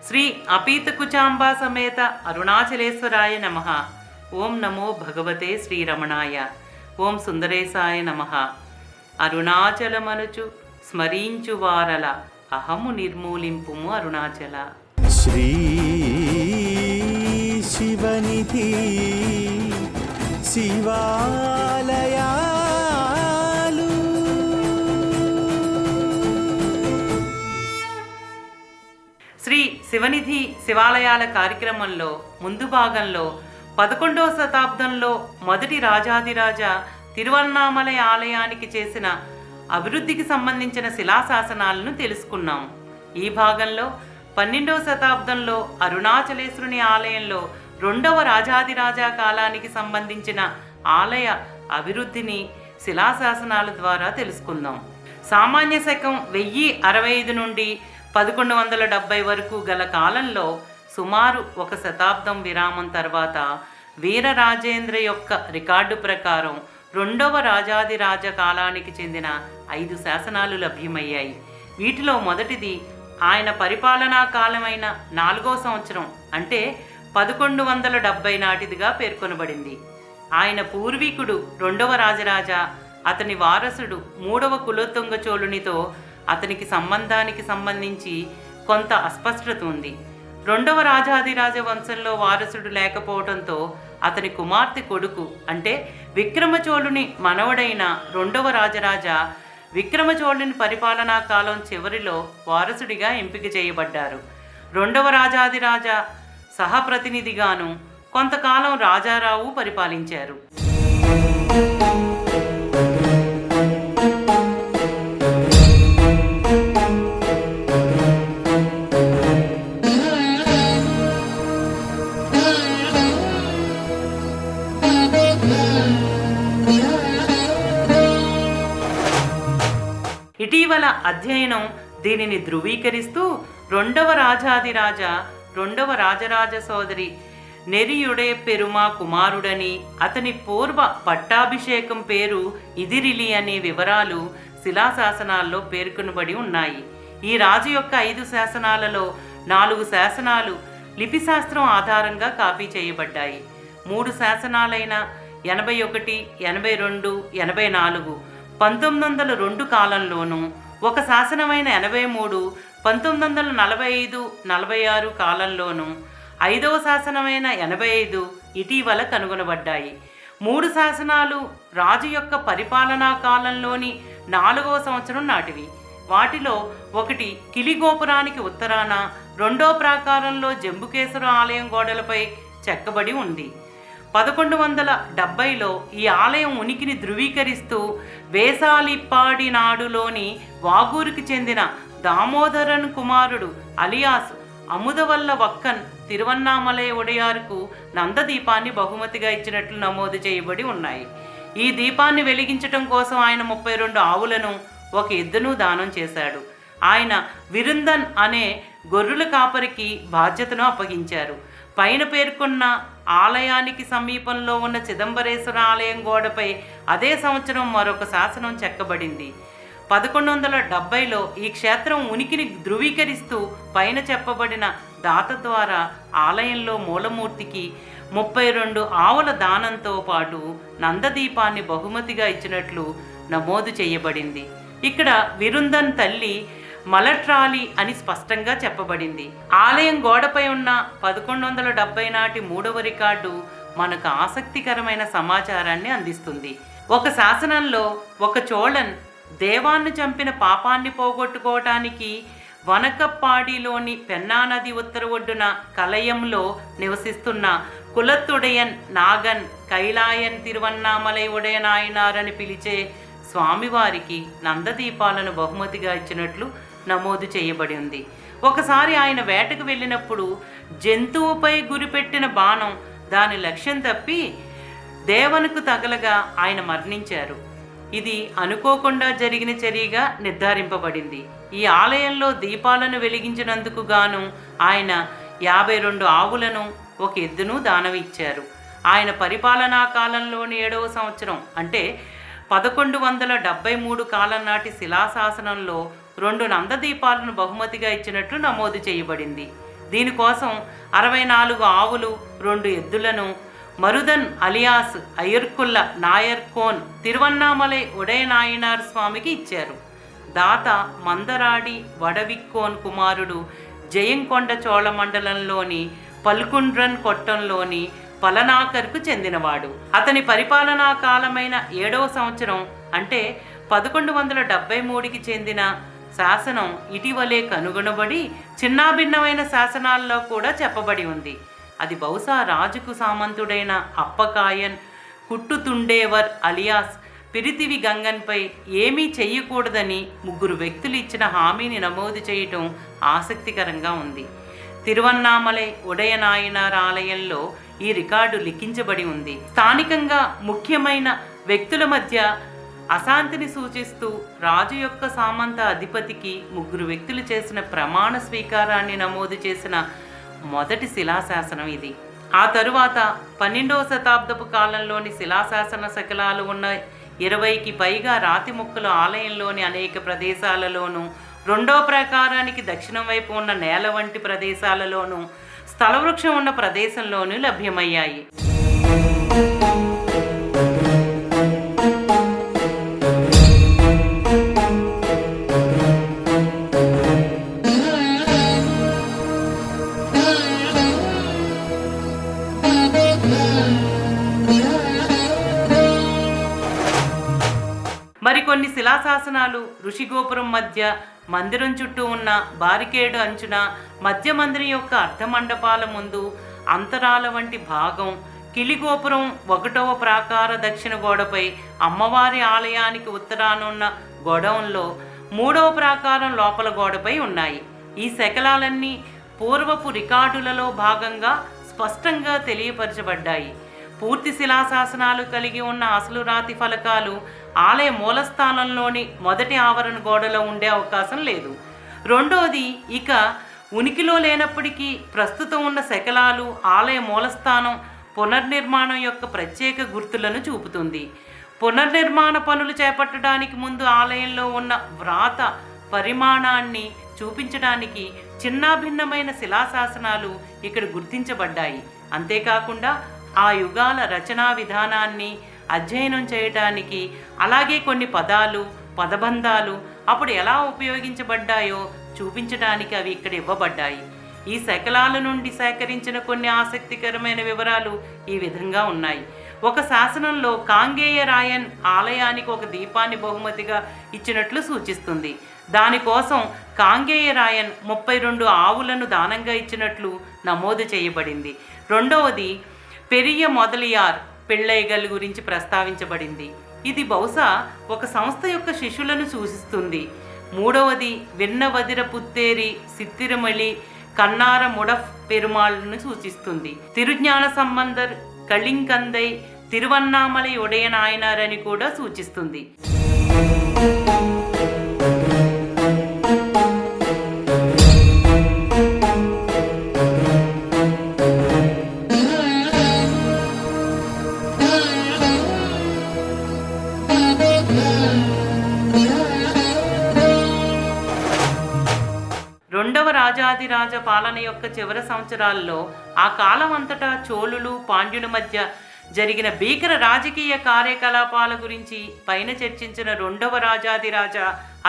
శ్రీ అపీతకుచాంబా సమేత అరుణాచలేశ్వరాయ నమః. ఓం నమో భగవతే శ్రీరమణాయ. ఓం సుందరేశాయ నమః. అరుణాచలమనుచు స్మరించు వారల అహము నిర్మూలింపుము అరుణాచల. శ్రీ శివనిధి శివాలయాలు శ్రీ శివనిధి శివాలయాల కార్యక్రమంలో ముందు భాగంలో 11వ శతాబ్దంలో మొదటి రాజాదిరాజ తిరువన్నామలై ఆలయానికి చేసిన అభివృద్ధికి సంబంధించిన శిలాశాసనాలను తెలుసుకున్నాం. ఈ భాగంలో 12వ శతాబ్దంలో అరుణాచలేశ్వరుని ఆలయంలో 2వ రాజాదిరాజ కాలానికి సంబంధించిన ఆలయ అభివృద్ధిని శిలాశాసనాల ద్వారా తెలుసుకుందాం. సామాన్య శకం 1065 నుండి 1170 వరకు గల కాలంలో సుమారు 1 శతాబ్దం విరామం తర్వాత వీరరాజేంద్ర యొక్క రికార్డు ప్రకారం 2వ రాజాదిరాజ కాలానికి చెందిన 5 శాసనాలు లభ్యమయ్యాయి. వీటిలో మొదటిది ఆయన పరిపాలనా కాలమైన 4వ సంవత్సరం అంటే 1170 నాటిదిగా పేర్కొనబడింది. ఆయన పూర్వీకుడు 2వ రాజరాజ, అతని వారసుడు 3వ కులోత్తుంగ చోళునితో అతనికి సంబంధానికి సంబంధించి కొంత అస్పష్టత ఉంది. 2వ రాజాదిరాజ వంశంలో వారసుడు లేకపోవడంతో అతని కుమార్తె కొడుకు అంటే విక్రమచోళుని మనవడైన 2వ రాజరాజ విక్రమచోళుని పరిపాలనా కాలం చివరిలో వారసుడిగా ఎంపిక చేయబడ్డారు. 2వ రాజాదిరాజ సహప్రతినిధిగాను కొంతకాలం రాజారావు పరిపాలించారు. ఇటీవల అధ్యయనం దీనిని ధృవీకరిస్తూ 2వ రాజాదిరాజ 2వ రాజరాజ సోదరి నెరియుడే పెరుమా కుమారుడని, అతని పూర్వ పట్టాభిషేకం పేరు ఇదిరిలి అనే వివరాలు శిలాశాసనాల్లో పేర్కొనబడి ఉన్నాయి. ఈ రాజు యొక్క 5 శాసనాలలో 4 శాసనాలు లిపిశాస్త్రం ఆధారంగా కాపీ చేయబడ్డాయి. 3 శాసనాలైన 81, 82, 84 1902 కాలంలోనూ, ఒక శాసనమైన 83 1945, 46 కాలంలోనూ, 5వ శాసనమైన 85 ఇటీవల కనుగొనబడ్డాయి. 3 శాసనాలు రాజు యొక్క పరిపాలనా కాలంలోని 4వ సంవత్సరం నాటివి. వాటిలో ఒకటి కిలిగోపురానికి ఉత్తరాన 2వ ప్రాకారంలో జంబుకేశ్వర ఆలయం గోడలపై చెక్కబడి ఉంది. 1170లో ఈ ఆలయం ఉనికిని ధృవీకరిస్తూ వేసాలిప్పాడి నాడులోని వాగూరుకి చెందిన దామోదరన్ కుమారుడు అలియాస్ అముదవల్ల వక్కన్ తిరువన్నామలై ఒడయారుకు నందదీపాన్ని బహుమతిగా ఇచ్చినట్లు నమోదు చేయబడి ఉన్నాయి. ఈ దీపాన్ని వెలిగించటం కోసం ఆయన 32 ఆవులను, 1 ఎద్దును దానం చేశాడు. ఆయన విరుందన్ అనే గొర్రెల కాపరికి బాధ్యతను అప్పగించారు. పైన పేర్కొన్న ఆలయానికి సమీపంలో ఉన్న చిదంబరేశ్వర ఆలయం గోడపై అదే సంవత్సరం మరొక శాసనం చెక్కబడింది. 1170లో ఈ క్షేత్రం ఉనికిని ధృవీకరిస్తూ పైన చెప్పబడిన దాత ద్వారా ఆలయంలో మూలమూర్తికి 32 ఆవుల దానంతో పాటు నందదీపాన్ని బహుమతిగా ఇచ్చినట్లు నమోదు చేయబడింది. ఇక్కడ విరుందన్ తల్లి మలట్రాలి అని స్పష్టంగా చెప్పబడింది. ఆలయం గోడపై ఉన్న 1170 నాటి 3వ రికార్డు మనకు ఆసక్తికరమైన సమాచారాన్ని అందిస్తుంది. ఒక శాసనంలో ఒక చోళన్ దేవాన్ని చంపిన పాపాన్ని పోగొట్టుకోవటానికి వనకప్పాడిలోని పెన్నా నది ఉత్తర ఒడ్డున కలయంలో నివసిస్తున్న కులత్తుడయన్ నాగన్ కైలాయన్ తిరువన్నామలై ఉడయనాయనారని పిలిచే స్వామివారికి నందదీపాలను బహుమతిగా ఇచ్చినట్లు నమోదు చేయబడి ఉంది. ఒకసారి ఆయన వేటకు వెళ్ళినప్పుడు జంతువుపై గురిపెట్టిన బాణం దాని లక్ష్యం తప్పి దేవనుకు తగలగా ఆయన మరణించారు. ఇది అనుకోకుండా జరిగిన చర్యగా నిర్ధారింపబడింది. ఈ ఆలయంలో దీపాలను వెలిగించినందుకు గాను ఆయన 52 ఆవులను, 1 ఎద్దును దానం ఇచ్చారు. ఆయన పరిపాలనా కాలంలోని 7వ సంవత్సరం అంటే 1173 కాలం నాటి శిలాశాసనంలో 2 నందదీపాలను బహుమతిగా ఇచ్చినట్లు నమోదు చేయబడింది. దీనికోసం 64 ఆవులు, 2 ఎద్దులను మరుదన్ అలియాస్ అయ్యర్కుల్ల నాయర్కోన్ తిరువన్నామలై ఉడయనాయనార్ స్వామికి ఇచ్చారు. దాత మందరాడి వడవిక్కోన్ కుమారుడు జయంకొండ చోళ మండలంలోని పల్కుండ్రన్ కొట్టంలోని పలనాకర్కు చెందినవాడు. అతని పరిపాలనా కాలమైన 7వ సంవత్సరం అంటే 1173కి చెందిన శాసనం ఇటీవలే కనుగొనబడి చిన్నాభిన్నమైన శాసనాల్లో కూడా చెప్పబడి ఉంది. అది బహుశా రాజుకు సామంతుడైన అప్పకాయన్ కుట్టుతుండేవర్ అలియాస్ పిరితివి గంగన్పై ఏమీ చెయ్యకూడదని 3 వ్యక్తులు ఇచ్చిన హామీని నమోదు చేయటం ఆసక్తికరంగా ఉంది. తిరువన్నామలై ఉడయనాయనార్ ఆలయంలో ఈ రికార్డు లిఖించబడి ఉంది. స్థానికంగా ముఖ్యమైన వ్యక్తుల మధ్య అశాంతిని సూచిస్తూ రాజు యొక్క సామంత అధిపతికి 3 వ్యక్తులు చేసిన ప్రమాణ స్వీకారాన్ని నమోదు చేసిన మొదటి శిలాశాసనం ఇది. ఆ తరువాత 12వ శతాబ్దపు కాలంలోని శిలాశాసన శకలాలు ఉన్న 20కి పైగా రాతి ముక్కలు ఆలయంలోని అనేక ప్రదేశాలలోనూ, 2వ ప్రాకారానికి దక్షిణం వైపు ఉన్న నేల వంటి ప్రదేశాలలోనూ, స్థలవృక్షం ఉన్న ప్రదేశంలోనూ లభ్యమయ్యాయి. మరికొన్ని శిలాశాసనాలు ఋషిగోపురం మధ్య, మందిరం చుట్టూ ఉన్న బారికేడు అంచున, మధ్య మందిరం యొక్క అర్ధమండపాల ముందు అంతరాల వంటి భాగం, కిలిగోపురం 1వ ప్రాకార దక్షిణ గోడపై, అమ్మవారి ఆలయానికి ఉత్తరానున్న గోడౌన్లో 3వ ప్రాకారం లోపల గోడపై ఉన్నాయి. ఈ శకలాలన్నీ పూర్వపు రికార్డులలో భాగంగా స్పష్టంగా తెలియపరచబడ్డాయి. పూర్తి శిలాశాసనాలు కలిగి ఉన్న అసలు రాతి ఫలకాలు ఆలయ మూలస్థానంలోని మొదటి ఆవరణ గోడలో ఉండే అవకాశం లేదు. రెండోది, ఇక ఉనికిలో లేనప్పటికీ ప్రస్తుతం ఉన్న శకలాలు ఆలయ మూలస్థానం పునర్నిర్మాణం యొక్క ప్రత్యేక గుర్తులను చూపుతుంది. పునర్నిర్మాణ పనులు చేపట్టడానికి ముందు ఆలయంలో ఉన్న వ్రాత పరిమాణాన్ని చూపించడానికి చిన్నాభిన్నమైన శిలాశాసనాలు ఇక్కడ గుర్తించబడ్డాయి. అంతేకాకుండా ఆ యుగాల రచనా విధానాన్ని అధ్యయనం చేయటానికి, అలాగే కొన్ని పదాలు, పదబంధాలు అప్పుడు ఎలా ఉపయోగించబడ్డాయో చూపించడానికి అవి ఇక్కడ ఇవ్వబడ్డాయి. ఈ శకలాల నుండి సేకరించిన కొన్ని ఆసక్తికరమైన వివరాలు ఈ విధంగా ఉన్నాయి. ఒక శాసనంలో కాంగేయ రాయన్ ఆలయానికి ఒక దీపాన్ని బహుమతిగా ఇచ్చినట్లు సూచిస్తుంది. దానికోసం కాంగేయ రాయన్ 32 ఆవులను దానంగా ఇచ్చినట్లు నమోదు చేయబడింది. రెండవది, పెరియ మొదలియార్ పిళ్ళైగల్ గురించి ప్రస్తావించబడింది. ఇది బహుశా ఒక సంస్థ యొక్క శిష్యులను సూచిస్తుంది. మూడవది, విన్నవదిర పుత్తేరి సిత్తిరమళి కన్నార ముడఫ్ పెరుమాళ్ను సూచిస్తుంది. తిరుజ్ఞాన సంబంధర్ కళింకందై తిరువన్నామలై ఉడయనాయనార్ అని కూడా సూచిస్తుంది. రెండవ రాజాదిరాజ పాలన యొక్క చివరి సంవత్సరాల్లో ఆ కాలం అంతటా చోళులు, పాండ్యుల మధ్య జరిగిన భీకర రాజకీయ కార్యకలాపాల గురించి పైన చర్చించిన రెండవ రాజాదిరాజ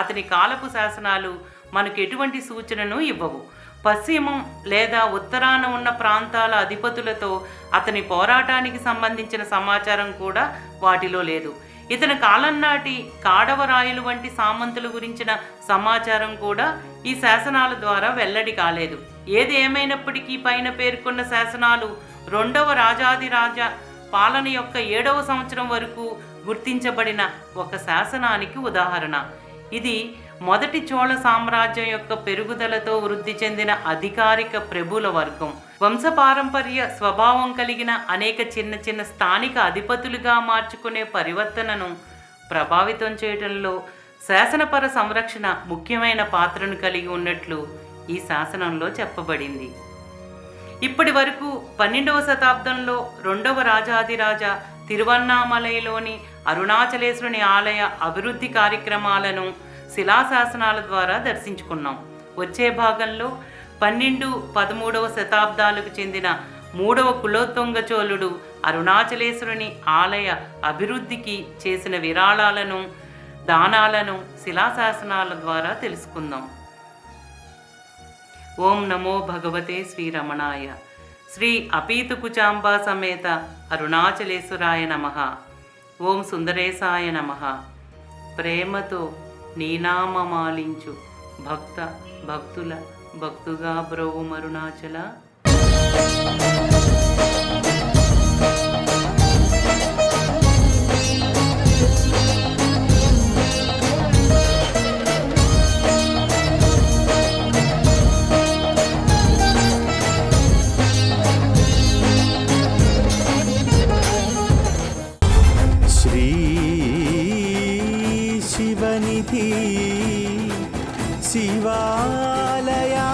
అతని కాలపు శాసనాలు మనకు ఎటువంటి సూచనను ఇవ్వవు. పశ్చిమం లేదా ఉత్తరాన ఉన్న ప్రాంతాల అధిపతులతో అతని పోరాటానికి సంబంధించిన సమాచారం కూడా వాటిలో లేదు. ఇతని కాలం నాటి కాడవరాయులు వంటి సామంతుల గురించిన సమాచారం కూడా ఈ శాసనాల ద్వారా వెల్లడి కాలేదు. ఏది ఏమైనప్పటికీ పైన పేర్కొన్న శాసనాలు రెండవ రాజాదిరాజ పాలన యొక్క 7వ సంవత్సరం వరకు గుర్తించబడిన ఒక శాసనానికి ఉదాహరణ. ఇది మొదటి చోళ సామ్రాజ్యం యొక్క పెరుగుదలతో వృద్ధి చెందిన అధికారిక ప్రభుల వర్గం వంశపారంపర్య స్వభావం కలిగిన అనేక చిన్న చిన్న స్థానిక అధిపతులుగా మార్చుకునే పరివర్తనను ప్రభావితం చేయడంలో శాసనపర సంరక్షణ ముఖ్యమైన పాత్రను కలిగి ఉన్నట్లు ఈ శాసనంలో చెప్పబడింది. ఇప్పటి వరకు 12వ శతాబ్దంలో రెండవ రాజాదిరాజ తిరువన్నామలైలోని అరుణాచలేశ్వరుని ఆలయ అభివృద్ధి కార్యక్రమాలను శిలాశాసనాల ద్వారా దర్శించుకున్నాం. వచ్చే భాగంలో 12-13వ శతాబ్దాలకు చెందిన 3వ కులోత్తుంగ చోళుడు అరుణాచలేశ్వరుని ఆలయ అభివృద్ధికి చేసిన విరాళాలను, దానాలను శిలాశాసనాల ద్వారా తెలుసుకుందాం. ఓం నమో భగవతే శ్రీరమణాయ. శ్రీ అపీతుకుచాంబా సమేత అరుణాచలేశ్వరాయ నమః. ఓం సుందరేశాయ నమః. ప్రేమతో నీనామమాలించు భక్తుల భక్తుగా బ్రోవు అరుణాచల. శ్రీ శివనిధి శివాలయా